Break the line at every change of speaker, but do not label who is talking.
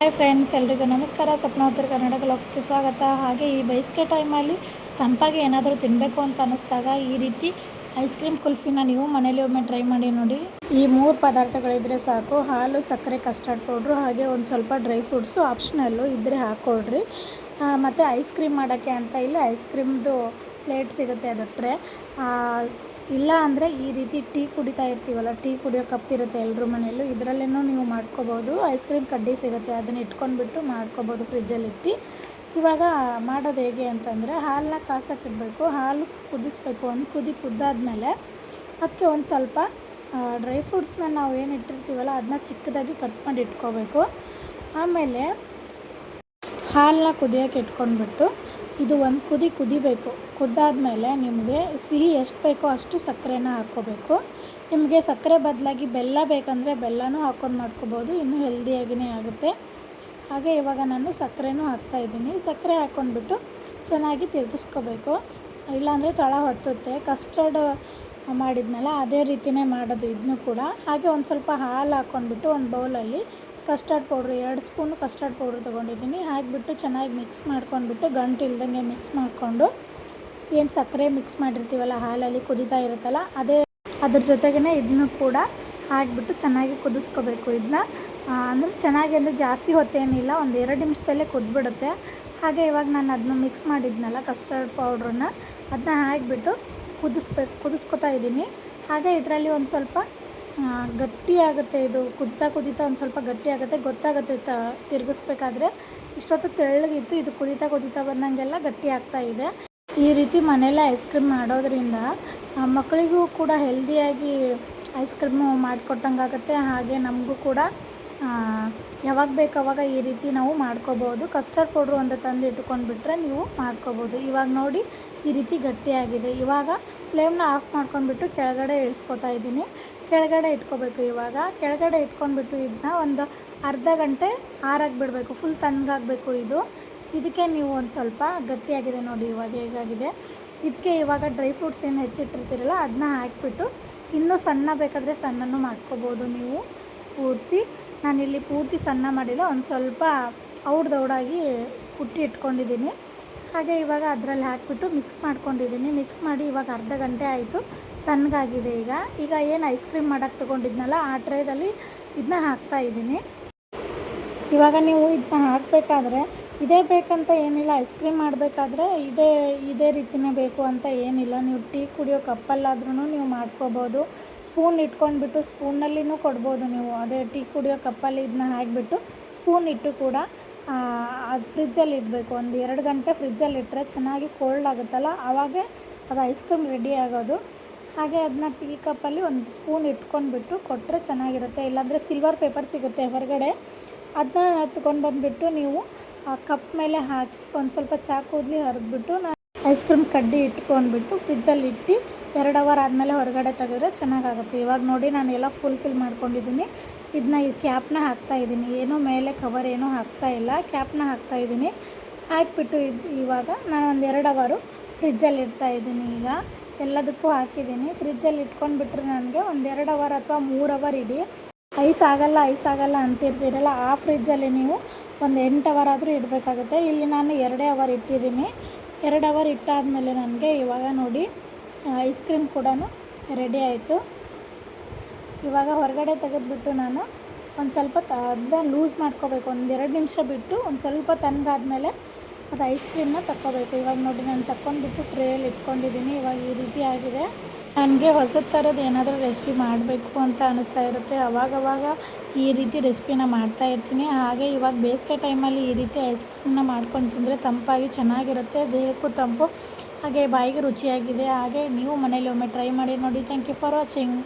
Hi friends, ಎಲ್ರಿಗೂ ನಮಸ್ಕಾರ. ಸ್ವಪ್ನ ಉತ್ತರ ಕನ್ನಡ ವ್ಲಾಗ್ಸ್ಗೆ ಸ್ವಾಗತ. ಹಾಗೆ ಈ ಬೇಸಿಗೆ ಟೈಮಲ್ಲಿ ತಂಪಾಗಿ ಏನಾದರೂ ತಿನ್ನಬೇಕು ಅಂತ ಅನ್ನಿಸ್ದಾಗ ಈ ರೀತಿ ಐಸ್ ಕ್ರೀಮ್ ಕುಲ್ಫಿನ ನೀವು ಮನೇಲಿ ಒಮ್ಮೆ ಟ್ರೈ ಮಾಡಿ ನೋಡಿ. ಈ 3 ಪದಾರ್ಥಗಳಿದ್ರೆ ಸಾಕು: ಹಾಲು, ಸಕ್ಕರೆ, ಕಸ್ಟರ್ಡ್ ಪೌಡ್ರು, ಹಾಗೆ ಒಂದು ಸ್ವಲ್ಪ ಡ್ರೈ ಫ್ರೂಟ್ಸು ಆಪ್ಷನಲ್ಲು ಇದ್ದರೆ ಹಾಕ್ಕೊಳ್ರಿ. ಮತ್ತು ಐಸ್ ಕ್ರೀಮ್ ಮಾಡೋಕ್ಕೆ ಅಂತ ಇಲ್ಲಿ ಐಸ್ ಕ್ರೀಮ್ದು ಪ್ಲೇಟ್ ಸಿಗುತ್ತೆ, ಅದು ಟ್ರೇ. ಇಲ್ಲ ಅಂದರೆ ಈ ರೀತಿ ಟೀ ಕುಡಿತಾ ಇರ್ತೀವಲ್ಲ, ಟೀ ಕುಡಿಯೋ ಕಪ್ ಇರುತ್ತೆ ಎಲ್ಲರ ಮನೆಯಲ್ಲೂ, ಇದರಲ್ಲೇನೂ ನೀವು ಮಾಡ್ಕೋಬೋದು. ಐಸ್ ಕ್ರೀಮ್ ಕಡ್ಡಿ ಸಿಗುತ್ತೆ, ಅದನ್ನು ಇಟ್ಕೊಂಡ್ಬಿಟ್ಟು ಮಾಡ್ಕೋಬೋದು ಫ್ರಿಜ್ಜಲ್ಲಿಟ್ಟು. ಇವಾಗ ಮಾಡೋದು ಹೇಗೆ ಅಂತಂದರೆ, ಹಾಲನ್ನ ಕಾಸೋಕ್ಕಿಡಬೇಕು. ಹಾಲು ಕುದಿಸ್ಬೇಕು. ಒಂದು ಕುದಿ ಕುದ್ದಾದ್ಮೇಲೆ ಅದಕ್ಕೆ ಒಂದು ಸ್ವಲ್ಪ ಡ್ರೈ ಫ್ರೂಟ್ಸ್ನ ನಾವು ಏನು ಇಟ್ಟಿರ್ತೀವಲ್ಲ ಅದನ್ನ ಚಿಕ್ಕದಾಗಿ ಕಟ್ ಮಾಡಿ ಇಟ್ಕೋಬೇಕು. ಆಮೇಲೆ ಹಾಲನ್ನ ಕುದಿಯೋಕೆ ಇಟ್ಕೊಂಡ್ಬಿಟ್ಟು ಇದು ಒಂದು ಕುದಿಬೇಕು. ಕುದ್ದಾದಮೇಲೆ ನಿಮಗೆ ಸಿಹಿ ಎಷ್ಟು ಬೇಕೋ ಅಷ್ಟು ಸಕ್ಕರೆನ ಹಾಕ್ಕೋಬೇಕು. ನಿಮಗೆ ಸಕ್ಕರೆ ಬದಲಾಗಿ ಬೆಲ್ಲ ಬೇಕಂದರೆ ಬೆಲ್ಲನೂ ಹಾಕ್ಕೊಂಡು ಮಾಡ್ಕೋಬೋದು, ಇನ್ನೂ ಹೆಲ್ದಿಯಾಗಿಯೇ ಆಗುತ್ತೆ. ಹಾಗೆ ಇವಾಗ ನಾನು ಸಕ್ಕರೆನೂ ಹಾಕ್ತಾಯಿದ್ದೀನಿ. ಸಕ್ಕರೆ ಹಾಕ್ಕೊಂಡ್ಬಿಟ್ಟು ಚೆನ್ನಾಗಿ ತಿರುಗಿಸ್ಕೋಬೇಕು, ಇಲ್ಲಾಂದರೆ ತಳ ಹೊತ್ತುತ್ತೆ. ಕಸ್ಟರ್ಡ್ ಮಾಡಿದ್ನಲ್ಲ ಅದೇ ರೀತಿಯೇ ಮಾಡೋದು ಇದನ್ನು ಕೂಡ. ಹಾಗೆ ಒಂದು ಸ್ವಲ್ಪ ಹಾಲು ಹಾಕ್ಕೊಂಡ್ಬಿಟ್ಟು ಒಂದು ಬೌಲಲ್ಲಿ custard powder 2 spoon custard powder ತೊಗೊಂಡಿದ್ದೀನಿ. ಹಾಕಿಬಿಟ್ಟು ಚೆನ್ನಾಗಿ ಮಿಕ್ಸ್ ಮಾಡ್ಕೊಂಡ್ಬಿಟ್ಟು ಗಂಟು ಇಲ್ದಂಗೆ ಮಿಕ್ಸ್ ಮಾಡಿಕೊಂಡು, ಏನು ಸಕ್ಕರೆ ಮಿಕ್ಸ್ ಮಾಡಿರ್ತೀವಲ್ಲ ಹಾಲಲ್ಲಿ ಕುದೀತಾ ಇರುತ್ತಲ್ಲ ಅದ್ರ ಜೊತೆಗೇ ಇದನ್ನು ಕೂಡ ಹಾಕಿಬಿಟ್ಟು ಚೆನ್ನಾಗಿ ಕುದಿಸ್ಕೋಬೇಕು. ಇದನ್ನ ಅಂದರೆ ಚೆನ್ನಾಗಿ ಅಂದರೆ ಜಾಸ್ತಿ ಹೊತ್ತೇನಿಲ್ಲ, ಒಂದು 2 ನಿಮಿಷದಲ್ಲೇ ಕುದ್ಬಿಡುತ್ತೆ. ಹಾಗೆ ಇವಾಗ ನಾನು ಅದನ್ನ ಮಿಕ್ಸ್ ಮಾಡಿದ್ನಲ್ಲ ಕಸ್ಟರ್ಡ್ ಪೌಡ್ರನ್ನ, ಅದನ್ನ ಹಾಕಿಬಿಟ್ಟು ಕುದಿಸ್ಕೊತಾ ಇದ್ದೀನಿ. ಹಾಗೆ ಇದರಲ್ಲಿ ಒಂದು ಸ್ವಲ್ಪ ಗಟ್ಟಿ ಆಗುತ್ತೆ. ಇದು ಕುದೀತಾ ಒಂದು ಸ್ವಲ್ಪ ಗಟ್ಟಿ ಆಗುತ್ತೆ, ಗೊತ್ತಾಗುತ್ತೆ ತಿರುಗಿಸ್ಬೇಕಾದ್ರೆ. ಇಷ್ಟೊತ್ತು ತೆಳ್ಳಗಿತ್ತು, ಇದು ಕುದೀತಾ ಬಂದಂಗೆಲ್ಲ ಗಟ್ಟಿ ಆಗ್ತಾ ಇದೆ. ಈ ರೀತಿ ಮನೆಯಲ್ಲೇ ಐಸ್ ಕ್ರೀಮ್ ಮಾಡೋದ್ರಿಂದ ಮಕ್ಕಳಿಗೂ ಕೂಡ ಹೆಲ್ದಿಯಾಗಿ ಐಸ್ ಕ್ರೀಮು ಮಾಡಿಕೊಟ್ಟಂಗಾಗುತ್ತೆ. ಹಾಗೆ ನಮಗೂ ಕೂಡ ಯಾವಾಗ ಬೇಕು ಅವಾಗ ಈ ರೀತಿ ನಾವು ಮಾಡ್ಕೋಬೋದು. ಕಸ್ಟರ್ಡ್ ಪೌಡ್ರು ಒಂದು ತಂದು ಇಟ್ಕೊಂಡ್ಬಿಟ್ರೆ ನೀವು ಮಾಡ್ಕೋಬೋದು. ಇವಾಗ ನೋಡಿ ಈ ರೀತಿ ಗಟ್ಟಿಯಾಗಿದೆ. ಇವಾಗ ಫ್ಲೇಮ್ನ ಆಫ್ ಮಾಡ್ಕೊಂಡ್ಬಿಟ್ಟು ಕೆಳಗಡೆ ಇಳಿಸ್ಕೊತಾ ಇದ್ದೀನಿ. ಕೆಳಗಡೆ ಇಟ್ಕೋಬೇಕು. ಇವಾಗ ಕೆಳಗಡೆ ಇಟ್ಕೊಂಡ್ಬಿಟ್ಟು ಇದನ್ನ ಒಂದು ಅರ್ಧ ಗಂಟೆ ಆರಾಗಿ ಬಿಡಬೇಕು. ಫುಲ್ ತಣ್ಣಗಾಗಬೇಕು ಇದು. ಇದಕ್ಕೆ ನೀವು ಒಂದು ಸ್ವಲ್ಪ ಗಟ್ಟಿಯಾಗಿದೆ ನೋಡಿ ಇವಾಗ ಹೇಗಾಗಿದೆ. ಇದಕ್ಕೆ ಇವಾಗ ಡ್ರೈ ಫ್ರೂಟ್ಸ್ ಏನು ಹೆಚ್ಚಿಟ್ಟಿರ್ತೀರಲ್ಲ ಅದನ್ನ ಹಾಕಿಬಿಟ್ಟು ಇನ್ನೂ ಸಣ್ಣ ಬೇಕಾದರೆ ಸಣ್ಣನೂ ಮಾಡ್ಕೋಬೋದು ನೀವು. ನಾನಿಲ್ಲಿ ಪೂರ್ತಿ ಸಣ್ಣ ಮಾಡಿಲ್ಲ, ಒಂದು ಸ್ವಲ್ಪ ಔಡಾಗಿ ಕುಟ್ಟಿ ಇಟ್ಕೊಂಡಿದ್ದೀನಿ. ಹಾಗೆ ಇವಾಗ ಅದರಲ್ಲಿ ಹಾಕಿಬಿಟ್ಟು ಮಿಕ್ಸ್ ಮಾಡ್ಕೊಂಡಿದ್ದೀನಿ. ಮಿಕ್ಸ್ ಮಾಡಿ ಇವಾಗ ಅರ್ಧ ಗಂಟೆ ಆಯಿತು, ತಣ್ಣಗಾಗಿದೆ. ಈಗ ಏನು ಐಸ್ ಕ್ರೀಮ್ ಮಾಡೋಕ್ಕೆ ತೊಗೊಂಡಿದ್ನಲ್ಲ ಆ ಟ್ರೇದಲ್ಲಿ ಇದನ್ನ ಹಾಕ್ತಾಯಿದ್ದೀನಿ. ಇವಾಗ ನೀವು ಇದನ್ನ ಹಾಕಬೇಕಾದ್ರೆ ಇದೇ ಬೇಕಂತ ಏನಿಲ್ಲ. ಐಸ್ ಕ್ರೀಮ್ ಮಾಡಬೇಕಾದ್ರೆ ಇದೇ ರೀತಿಯೇ ಬೇಕು ಅಂತ ಏನಿಲ್ಲ. ನೀವು ಟೀ ಕುಡಿಯೋ ಕಪ್ಪಲ್ಲಾದ್ರೂ ನೀವು ಮಾಡ್ಕೋಬೋದು. ಸ್ಪೂನ್ ಇಟ್ಕೊಂಡ್ಬಿಟ್ಟು ಸ್ಪೂನಲ್ಲಿನೂ ಕೊಡ್ಬೋದು ನೀವು. ಅದೇ ಟೀ ಕುಡಿಯೋ ಕಪ್ಪಲ್ಲಿ ಇದನ್ನ ಹಾಕಿಬಿಟ್ಟು ಸ್ಪೂನ್ ಇಟ್ಟು ಕೂಡ ಅದು ಫ್ರಿಜ್ಜಲ್ಲಿ ಇಡಬೇಕು. ಒಂದು 2 ಗಂಟೆ ಫ್ರಿಜ್ಜಲ್ಲಿ ಇಟ್ಟರೆ ಚೆನ್ನಾಗಿ ಕೋಲ್ಡ್ ಆಗುತ್ತಲ್ಲ, ಆವಾಗ ಅದು ಐಸ್ ಕ್ರೀಮ್ ರೆಡಿ ಆಗೋದು. ಹಾಗೆ ಅದನ್ನ ಟೀ ಕಪ್ಪಲ್ಲಿ ಒಂದು ಸ್ಪೂನ್ ಇಟ್ಕೊಂಡ್ಬಿಟ್ಟು ಕೊಟ್ಟರೆ ಚೆನ್ನಾಗಿರುತ್ತೆ. ಇಲ್ಲಾಂದರೆ ಸಿಲ್ವರ್ ಪೇಪರ್ ಸಿಗುತ್ತೆ ಹೊರಗಡೆ, ಅದನ್ನ ತೊಗೊಂಡು ಬಂದುಬಿಟ್ಟು ನೀವು ಆ ಕಪ್ ಮೇಲೆ ಹಾಕಿ ಒಂದು ಸ್ವಲ್ಪ ಚಾಕೂದಲಿ ಹರಿದ್ಬಿಟ್ಟು ಐಸ್ ಕ್ರೀಮ್ ಕಡ್ಡಿ ಇಟ್ಕೊಂಡ್ಬಿಟ್ಟು ಫ್ರಿಜ್ಜಲ್ಲಿ ಇಟ್ಟು 2 ಅವರ್ ಆದಮೇಲೆ ಹೊರಗಡೆ ತೆಗೆದ್ರೆ ಚೆನ್ನಾಗಾಗುತ್ತೆ. ಇವಾಗ ನೋಡಿ ನಾನು ಎಲ್ಲ ಫಿಲ್ ಮಾಡ್ಕೊಂಡಿದ್ದೀನಿ. ಇದನ್ನ ಈ ಕ್ಯಾಪ್ನ ಹಾಕ್ತಾಯಿದ್ದೀನಿ. ಏನೂ ಮೇಲೆ ಕವರ್ ಏನೂ ಹಾಕ್ತಾಯಿಲ್ಲ, ಕ್ಯಾಪ್ನ ಹಾಕ್ತಾಯಿದ್ದೀನಿ. ಹಾಕಿಬಿಟ್ಟು ಇವಾಗ ನಾನು ಒಂದು 2 ಅವರು ಫ್ರಿಜ್ಜಲ್ಲಿ ಇಡ್ತಾಯಿದ್ದೀನಿ. ಈಗ ಎಲ್ಲದಕ್ಕೂ ಹಾಕಿದ್ದೀನಿ. ಫ್ರಿಜ್ಜಲ್ಲಿ ಇಟ್ಕೊಂಡ್ಬಿಟ್ರೆ ನನಗೆ ಒಂದು 2 ಅವರ್ ಅಥವಾ 3 ಅವರ್ ಇಡಿ. ಐಸ್ ಆಗಲ್ಲ ಅಂತಿರ್ತೀರಲ್ಲ, ಆ ಫ್ರಿಜ್ಜಲ್ಲಿ ನೀವು ಒಂದು 8 ಅವರ್ ಆದರೂ ಇಡಬೇಕಾಗುತ್ತೆ. ಇಲ್ಲಿ ನಾನು 2 ಅವರ್ ಇಟ್ಟಿದ್ದೀನಿ. 2 ಅವರ್ ಇಟ್ಟಾದಮೇಲೆ ನನಗೆ ಇವಾಗ ನೋಡಿ ಐಸ್ ಕ್ರೀಮ್ ಕೂಡ ರೆಡಿ ಆಯಿತು. ಇವಾಗ ಹೊರಗಡೆ ತೆಗೆದುಬಿಟ್ಟು ನಾನು ಒಂದು ಸ್ವಲ್ಪ ಅದನ್ನ ಲೂಸ್ ಮಾಡ್ಕೋಬೇಕು. ಒಂದು 2 ನಿಮಿಷ ಬಿಟ್ಟು ಒಂದು ಸ್ವಲ್ಪ ತಣ್ಣಗಾದ್ಮೇಲೆ ಅದು ಐಸ್ ಕ್ರೀಮ್ನ ತಕ್ಕೋಬೇಕು. ಇವಾಗ ನೋಡಿ ನಾನು ತಕ್ಕೊಂಡ್ಬಿಟ್ಟು ಟ್ರೇಯಲ್ಲಿ ಇಟ್ಕೊಂಡಿದ್ದೀನಿ. ಇವಾಗ ಈ ರೀತಿ ಆಗಿದೆ. ನನಗೆ ಹೊಸ ಥರದ್ದು ಏನಾದರೂ ರೆಸಿಪಿ ಮಾಡಬೇಕು ಅಂತ ಅನ್ನಿಸ್ತಾ ಇರುತ್ತೆ. ಅವಾಗವಾಗ ಈ ರೀತಿ ರೆಸಿಪಿನ ಮಾಡ್ತಾಯಿರ್ತೀನಿ. ಹಾಗೆ ಇವಾಗ ಬೇಸಿಗೆ ಟೈಮಲ್ಲಿ ಈ ರೀತಿ ಐಸ್ ಕ್ರೀಮ್ನ ಮಾಡ್ಕೊಂಡು ತಿಂದರೆ ತಂಪಾಗಿ ಚೆನ್ನಾಗಿರುತ್ತೆ, ದೇಹಕ್ಕೂ ತಂಪು, ಹಾಗೆ ಬಾಯಿಗೆ ರುಚಿಯಾಗಿದೆ. ಹಾಗೆ ನೀವು ಮನೇಲಿ ಒಮ್ಮೆ ಟ್ರೈ ಮಾಡಿ ನೋಡಿ. Thank you for watching.